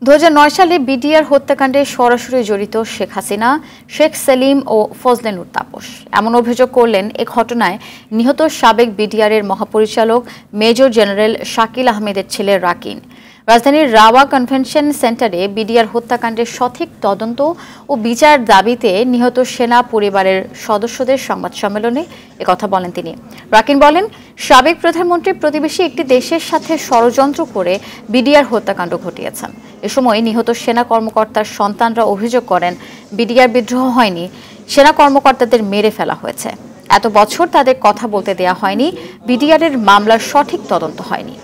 2009 সালে বিডিআর হত্যাকাণ্ডে সরাসরি জড়িত শেখ হাসিনা, শেখ সেলিম ও ফজলে নূর তাপস এমন অভিযোগ করলেন এ ঘটনায় নিহত সাবেক বিডিআরের মহাপরিচালক মেজর জেনারেল শাকিল আহমেদের ছেলে রাকিন। রাজধানীর রাওয়া কনভেনশন সেন্টারে বিডিআর হত্যাকাণ্ডের সঠিক তদন্ত ও বিচার দাবিতে নিহত সেনা পরিবারের সদস্যদের সংবাদ সম্মেলনে একথা বলেন তিনি। রাকিন বলেন, সাবেক প্রধানমন্ত্রী প্রতিবেশী একটি দেশের সাথে ষড়যন্ত্র করে বিডিআর হত্যাকাণ্ড ঘটিয়েছেন। এ সময় নিহত সেনা কর্মকর্তার সন্তানরা অভিযোগ করেন, বিডিআর বিদ্রোহ হয়নি, সেনা কর্মকর্তাদের মেরে ফেলা হয়েছে। এত বছর তাদের কথা বলতে দেয়া হয়নি, বিডিআরের মামলার সঠিক তদন্ত হয়নি।